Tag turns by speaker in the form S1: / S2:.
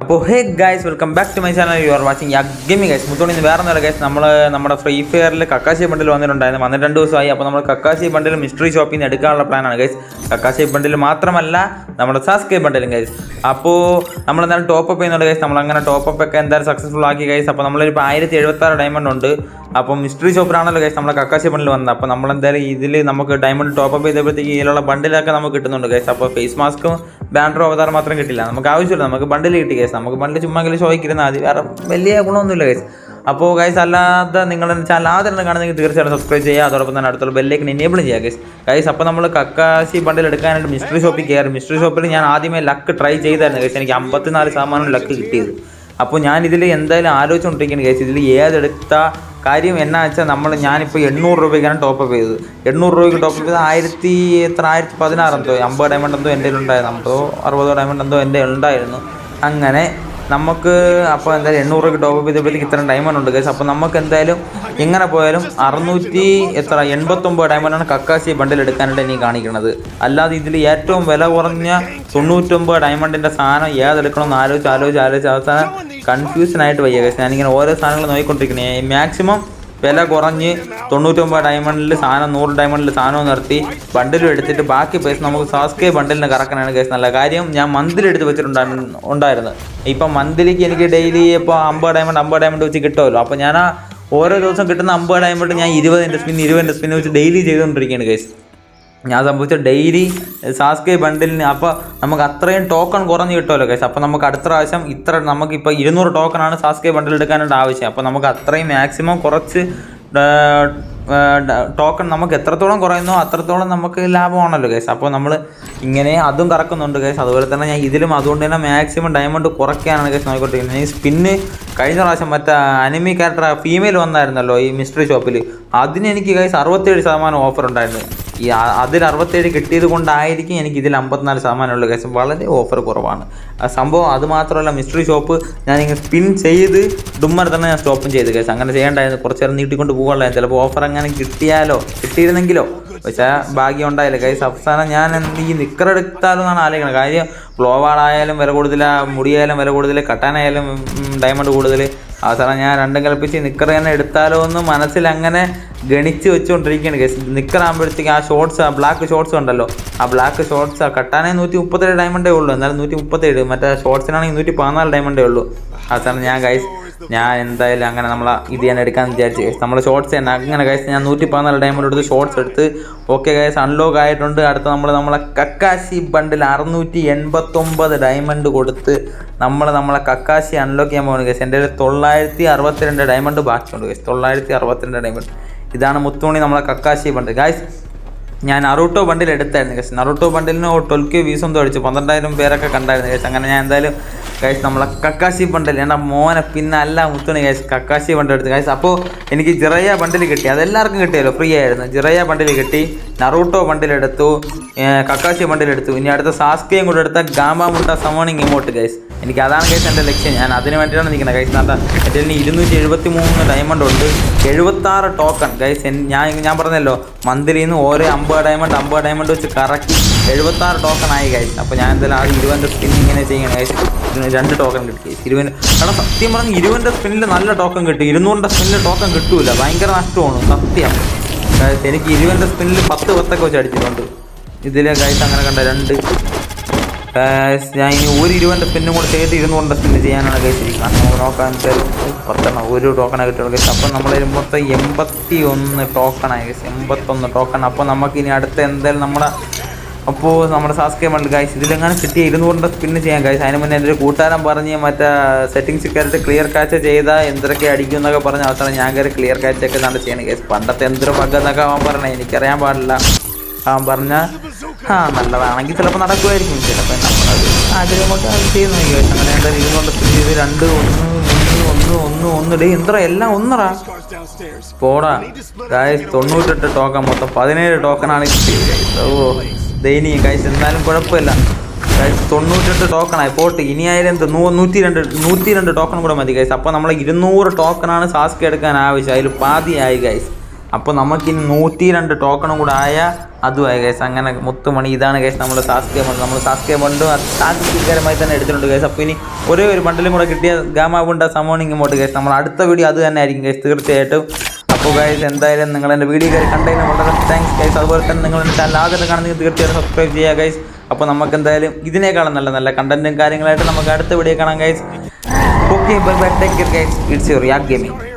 S1: അപ്പോൾ hey guys, welcome back to my channel. You are watching gaming guys. മുത്തോണി ഇന്ന് വേറെ ഒന്നുമില്ല ഗൈസ്, നമ്മുടെ ഫ്രീ ഫയറിൽ കക്കാശി ബണ്ടിൽ വന്നിട്ടുണ്ടായിരുന്നു. വന്നിട്ട് 2 ദിവസമായി. അപ്പോൾ നമ്മൾ കക്കാശി ബണ്ടിൽ മിസ്റ്ററി ഷോപ്പിൽ നിന്ന് എടുക്കാനുള്ള പ്ലാനാണ് ഗൈസ്. കക്കാശി ബണ്ടിൽ മാത്രമല്ല, നമ്മുടെ സാസ്കേ ബണ്ടിലും ഗൈസ്. അപ്പോൾ നമ്മൾ എന്തായാലും ടോപ്പ് അപ്പ് ചെയ്യുന്നുണ്ട് ഗൈസ്. നമ്മളങ്ങനെ ടോപ്പ് അപ്പ് ഒക്കെ എന്തായാലും സക്സസ്ഫുൾ ആക്കി ഗൈസ്. അപ്പോൾ നമ്മളിപ്പോൾ 1076 ഡയമണ്ട് ഉണ്ട്. അപ്പോൾ മിസ്റ്ററി ഷോപ്പിലാണല്ലോ ഗൈസ് നമ്മളെ കക്കാശി ബണ്ടിൽ വന്നത്. അപ്പോൾ നമ്മളെന്തായാലും ഇതിൽ നമുക്ക് ഡയമണ്ട് ടോപ്പ് അപ്പ് ചെയ്തപ്പോഴത്തേക്ക് ഇതിലുള്ള ബണ്ടിലൊക്കെ നമുക്ക് കിട്ടുന്നുണ്ട് ഗൈസ്. അപ്പോൾ ഫേസ് മാസ്കും ബാൻഡറും അവതാരം മാത്രം കിട്ടില്ല, നമുക്ക് ആവശ്യമില്ല, നമുക്ക് ബണ്ടിൽ കിട്ടി ഗൈസ്. നമുക്ക് ബണ്ടിൽ ചുമ്മാ ചോദിക്കുന്ന അത് വേറെ വലിയ ഗുണമൊന്നുമില്ല ഗൈസ്. അപ്പോൾ ഗൈസ്, അല്ലാതെ നിങ്ങളുടെ ചാനൽ ആദ്യം കാണുന്നെങ്കിൽ തീർച്ചയായിട്ടും സബ്സ്ക്രൈബ് ചെയ്യുക. അതോടൊപ്പം തന്നെ അടുത്തുള്ള ബെല്ലേക്ക് എനേബിൾ ചെയ്യുക ഗൈസ്. അപ്പോൾ നമ്മൾ കക്കാശി ബണ്ടിൽ എടുക്കാനായിട്ട് മിസ്റ്ററി ഷോപ്പിൽ കയറി. മിസ്റ്ററി ഷോപ്പിൽ ഞാൻ ആദ്യമേ ലക്ക് ട്രൈ ചെയ്തായിരുന്നു ഗൈസ്. എനിക്ക് 54% ലക്ക് കിട്ടിയത്. അപ്പോൾ ഞാനിതിൽ എന്തായാലും ആലോചിച്ചുകൊണ്ടിരിക്കുന്നത് ഗൈസ്, ഇതിൽ ഏതെടുത്ത കാര്യം എന്നാ വെച്ചാൽ ഞാനിപ്പോൾ 800 രൂപയ്ക്കാണ് ടോപ്പ് അപ്പ് ചെയ്തത്. 800 രൂപയ്ക്ക് ടോപ്പ് അപ്പ് ചെയ്ത് 1016 എന്തോ 50 ഡയമണ്ട് എന്തോ എൻ്റെ ഉണ്ടായിരുന്നു, 60 ഡയമണ്ട് എന്തോ എൻ്റെ ഉണ്ടായിരുന്നു. അങ്ങനെ നമുക്ക് അപ്പോൾ എന്തായാലും 800 രൂപയ്ക്ക് ടോപ്പ് ചെയ്തപ്പോഴത്തേക്ക് ഇത്ര ഡയമണ്ട് ഉണ്ട് ഗൈസ്. അപ്പോൾ നമുക്ക് എന്തായാലും എങ്ങനെ പോയാലും 689 ഡയമണ്ടാണ് കക്കാശി ബണ്ടിൽ എടുക്കാനായിട്ട് എനിക്ക് കാണിക്കുന്നത്. അല്ലാതെ ഇതിൽ ഏറ്റവും വില കുറഞ്ഞ 99 ഡയമണ്ടിൻ്റെ സാധനം ഏതെടുക്കണമെന്ന് ആലോചിച്ച് അവസാനം കൺഫ്യൂഷനായിട്ട് വയ്യ ഗൈസ്. ഞാനിങ്ങനെ ഓരോ സാധനങ്ങൾ നോക്കിക്കൊണ്ടിരിക്കണേ. മാക്സിമം വില കുറഞ്ഞ് 99 ഡയമണ്ടിൽ സാധനം, 100 ഡയമണ്ടിൽ സാധനവും നിർത്തി ബണ്ടിലും എടുത്തിട്ട് ബാക്കി പൈസ നമുക്ക് സാസ്കേ ബണ്ടിലിന് കറക്കാനാണ് കേസ്. നല്ല കാര്യം, ഞാൻ മന്തിൽ എടുത്ത് വെച്ചിട്ടുണ്ടായിരുന്നു. ഇപ്പം മന്തിലേക്ക് എനിക്ക് ഡെയിലി ഇപ്പോൾ 50 ഡയമണ്ട് വെച്ച് കിട്ടുമല്ലോ. അപ്പോൾ ഞാൻ ഓരോ ദിവസം കിട്ടുന്ന 50 ഡയമണ്ട് ഞാൻ 20 സ്പിൻ വെച്ച് ഡെയിലി ചെയ്തുകൊണ്ടിരിക്കുകയാണ് കേസ്. ഞാൻ സംഭവിച്ച ഡെയിലി സാസ്കേ ബണ്ടിലിന് അപ്പോൾ നമുക്ക് അത്രയും ടോക്കൺ കുറഞ്ഞ് കിട്ടുമല്ലോ കേസ്. അപ്പോൾ നമുക്ക് അടുത്ത പ്രാവശ്യം നമുക്കിപ്പോൾ 200 ടോക്കണാണ് സാസ്കേ ബണ്ടിൽ എടുക്കാനായിട്ട് ആവശ്യം. അപ്പോൾ നമുക്ക് അത്രയും മാക്സിമം കുറച്ച് ടോക്കൺ നമുക്ക് എത്രത്തോളം കുറയുന്നോ അത്രത്തോളം നമുക്ക് ലാഭമാണല്ലോ കേസ്. അപ്പോൾ നമ്മൾ ഇങ്ങനെ അതും കറക്കുന്നുണ്ട് കേസ്. അതുപോലെ തന്നെ ഞാൻ ഇതിലും അതുകൊണ്ട് തന്നെ മാക്സിമം ഡയമണ്ട് കുറയ്ക്കാനാണ് കേസ് നോക്കിക്കൊണ്ടിരിക്കുന്നത്. ഈ സ്പിന്ന് കഴിഞ്ഞ പ്രാവശ്യം മറ്റേ അനിമി ക്യാരക്ടർ ഫീമെയിൽ വന്നായിരുന്നല്ലോ ഈ മിസ്റ്ററി ഷോപ്പിൽ, അതിന് എനിക്ക് കേസ് 67% ഓഫർ ഉണ്ടായിരുന്നു. അതിൽ 67 കിട്ടിയത് കൊണ്ടായിരിക്കും എനിക്ക് ഇതിൽ 54% ഉള്ള കേസ്. വളരെ ഓഫർ കുറവാണ് സംഭവം. അത് മാത്രമല്ല, മിസ്റ്ററി ഷോപ്പ് ഞാനിങ്ങനെ സ്പിൻ ചെയ്ത് ഡുമ്മർ തന്നെ ഞാൻ സ്റ്റോപ്പും ചെയ്ത് കേസ്. അങ്ങനെ ചെയ്യേണ്ടായിരുന്നു, കുറച്ച് നേരം നീട്ടിക്കൊണ്ട് പോകാനുള്ളതായിരുന്നു. ചിലപ്പോൾ ഓഫർ അങ്ങനെ കിട്ടിയിരുന്നെങ്കിലോ, പക്ഷേ ഭാഗ്യം ഉണ്ടായില്ല കൈസ്. അവസാനം ഞാൻ ഈ നിക്കറെടുത്താലോ എന്നാണ് ആലോചിക്കണം. കാര്യം ഗ്ലോവാളായാലും വില കൂടുതൽ, മുടിയായാലും വില കൂടുതൽ, കട്ടാനായാലും ഡയമണ്ട് കൂടുതൽ. അവസാനം ഞാൻ രണ്ടും കൽപ്പിച്ച് നിക്കർ തന്നെ എടുത്താലോ എന്ന് മനസ്സിൽ അങ്ങനെ ഗണിച്ച് വെച്ചുകൊണ്ടിരിക്കുകയാണ് കേസ്. നിക്കറാകുമ്പോഴത്തേക്ക് ആ ബ്ലാക്ക് ഷോർട്സ് ഉണ്ടല്ലോ, ആ ബ്ലാക്ക് ഷോർട്സ് കട്ടാനേ 137 ഡയമണ്ടേ ഉള്ളൂ. എന്നാലും 137, മറ്റേ ഷോർട്സിനാണെങ്കിൽ 114 ഡയമണ്ടേ ഉള്ളൂ. അവസാനം ഞാൻ എന്തായാലും അങ്ങനെ ഇത് ഞാൻ എടുക്കാമെന്ന് വിചാരിച്ചു കേസ്. നമ്മൾ ഷോർട്സ് തന്നെ അങ്ങനെ കേസ്. ഞാൻ 114 ഡയമണ്ട് എടുത്ത് ഷോർട്സ് എടുത്ത് ഓക്കെ കേസ്, അൺലോക്ക് ആയിട്ടുണ്ട്. അടുത്ത നമ്മളെ കക്കാശി ബണ്ടിൽ 689 ഡയമണ്ട് കൊടുത്ത് നമ്മളെ കക്കാശി അൺലോക്ക് ചെയ്യാൻ പോകുന്നത് കേസ്. എൻ്റെ 962 ഡയമണ്ട് ബാക്കിയുണ്ട് കേസ്. 962 ഡയമണ്ട്. ഇതാണ് മുത്തോണി നമ്മളെ കക്കാശി ബണ്ടിൽ ഗായ്സ്. ഞാൻ നറൂട്ടോ ബണ്ടിൽ എടുത്തായിരുന്നു കേസ്. നറൂട്ടോ ബണ്ടിലിന് 12K വീസ് എന്തോ അടിച്ചു, 12,000 പേരൊക്കെ കണ്ടായിരുന്നു കേസ്. അങ്ങനെ ഞാൻ എന്തായാലും ഗൈസ് നമ്മളെ കക്കാശി ബണ്ടിൽ എൻ്റെ മോനെ പിന്നെ അല്ല മുത്തുണി ഗൈസ് കക്കാശി ബണ്ടിൽ എടുത്ത് ഗൈസ്. അപ്പോൾ എനിക്ക് ജിറയ ബണ്ടിൽ കിട്ടി, അതെല്ലാവർക്കും കിട്ടിയല്ലോ, ഫ്രീ ആയിരുന്നു. ജിറയ ബണ്ടിൽ കിട്ടി, നറൂട്ടോ ബണ്ടിൽ എടുത്തു, കക്കാശി ബണ്ടിൽ എടുത്തു. ഇനി അടുത്ത സാസ്കയും കൂടെ എടുത്ത ഗാമ മുട്ട സമോണിങ് ഇങ്ങോട്ട് ഗൈസ്. എനിക്ക് അതാണ് ഗൈസ് എൻ്റെ ലക്ഷ്യം. ഞാൻ അതിന് വേണ്ടിയിട്ടാണ് നിൽക്കുന്നത് ഗൈസ്. എൻ്റെ 273 ഡയമണ്ട് ഉണ്ട്, 76 ടോക്കൺ ഗൈസ്. ഞാൻ പറഞ്ഞല്ലോ, മന്ത്ലിയിൽ നിന്ന് ഓരോ 50 ഡയമണ്ട് വെച്ച് കറക്കി 76 ടോക്കൺ ആയി ഗൈസ്. അപ്പോൾ ഞാൻ എന്തായാലും ആ 20 സ്പിൻ ഇങ്ങനെ ചെയ്യണം ഗൈസ്. 2 ടോക്കൺ കിട്ടി 20. കാരണം സത്യം പറഞ്ഞ് 20 സ്പിന്നിൽ നല്ല ടോക്കൺ കിട്ടും, 200 സ്പിന്നിൽ ടോക്കൺ കിട്ടൂല, ഭയങ്കര നഷ്ടമാണ് സത്യം ഗൈസ്. എനിക്ക് 20 സ്പിന്നിൽ 10 വെച്ച് അടിച്ചിട്ടുണ്ട് ഇതിൽ ഗൈസ്. അങ്ങനെ കണ്ട 2 ഞാൻ ഇനി ഒരു 20 സ്പിന്നും കൂടെ ചെയ്ത് 200 സ്പിന്ന് ചെയ്യാനാണ് ഗൈസ് ഇരിക്കുന്നത്. നമുക്ക് നോക്കാൻ എന്തായാലും 10 ഒരു ടോക്കണാണ് കിട്ടുള്ളൂ ഗൈസ്. അപ്പോൾ നമ്മൾ മൊത്തം 81 ടോക്കണായി ഗൈസ്, 81 ടോക്കൺ. അപ്പോൾ നമുക്കിനി അടുത്ത എന്തായാലും നമ്മുടെ സാസ്കേ ബണ്ടിൽ ഗൈസ് ഇതിലെങ്ങനെ കിട്ടിയ 200 സ്പിന്ന് ചെയ്യാൻ ഗൈസ്. അതിന് മുന്നേ എൻ്റെ ഒരു കൂട്ടുകാരൻ പറഞ്ഞ് മറ്റേ സെറ്റിങ്സ് കയറിയിട്ട് ക്ലിയർ കാച്ച് ചെയ്താൽ എന്തൊക്കെ അടിക്കും എന്നൊക്കെ പറഞ്ഞ അവസാനം ഞാൻ കയറി ക്ലിയർ കാച്ചൊക്കെ നല്ല ചെയ്യണം ഗൈസ്. പണ്ടത്തെ എന്തൊരു ബഗ് എന്നൊക്കെ അവൻ പറഞ്ഞേ, എനിക്കറിയാൻ പാടില്ല. അവൻ പറഞ്ഞാൽ നല്ലതാണെങ്കിൽ ചിലപ്പോൾ നടക്കുമായിരിക്കും, ചിലപ്പോൾ നമ്മളത് ആഗ്രഹമൊക്കെ അത് ചെയ്യുന്നു ഗൈസ്. അങ്ങനെ എന്തായാലും 200 സ്പിൻ ചെയ്ത് 2 1 ഡേ എന്തറ എല്ലാം ഒന്നറാ പോടാ ഗൈസ്. 98 ടോക്കൺ, മൊത്തം 17 ടോക്കണാണ് കിട്ടിയത് ഗൈസ്. ഓ ദയനീയം ഗൈസ്. എന്നാലും കുഴപ്പമില്ല ഗൈസ്, 98 ടോക്കണായി പോട്ട്. ഇനിയായാലും 102 ടോക്കൺ കൂടെ മതി ഗൈസ്. അപ്പോൾ നമ്മൾ 200 ടോക്കണാണ് സാസ്ക് എടുക്കാൻ ആവശ്യം, അതിൽ പാതിയായി ഗൈസ്. അപ്പോൾ നമുക്കിനി 102 ടോക്കണും കൂടെ ആയാൽ അതുമായി കേസ്. അങ്ങനെ മുത്തുമണി ഇതാണ് കേസ് നമ്മൾ സാസ്കേ ബണ്ട്. നമ്മൾ സാസ്കേ ബണ്ടും സാധികരമായി തന്നെ എടുത്തിട്ടുണ്ട് കേസ്. അപ്പോൾ ഇനി ഒരേ ഒരു ബണ്ടിലും കൂടെ കിട്ടിയ ഗാമാവുണ്ട് സമോണിങ് ഇങ്ങോട്ട് കേസ്. നമ്മൾ അടുത്ത വീഡിയോ അത് തന്നെ ആയിരിക്കും കേസ് തീർച്ചയായിട്ടും. അപ്പോൾ ഗൈസ് എന്തായാലും നിങ്ങൾ എൻ്റെ വീഡിയോ കയറി കണ്ടതിന് വളരെ താങ്ക്സ് ഗൈസ്. അതുപോലെ തന്നെ നിങ്ങൾ എൻ്റെ ചാനൽ ആദ്യം കാണുന്നെങ്കിൽ തീർച്ചയായിട്ടും സബ്സ്ക്രൈബ് ചെയ്യുക ഗൈസ്. അപ്പോൾ നമുക്ക് എന്തായാലും ഇതിനേക്കാളും നല്ല നല്ല കണ്ടന്റും കാര്യങ്ങളായിട്ട് നമുക്ക് അടുത്ത വീഡിയോ കാണാം guys. Okay bye bye, take care guys. It's your Yak gaming.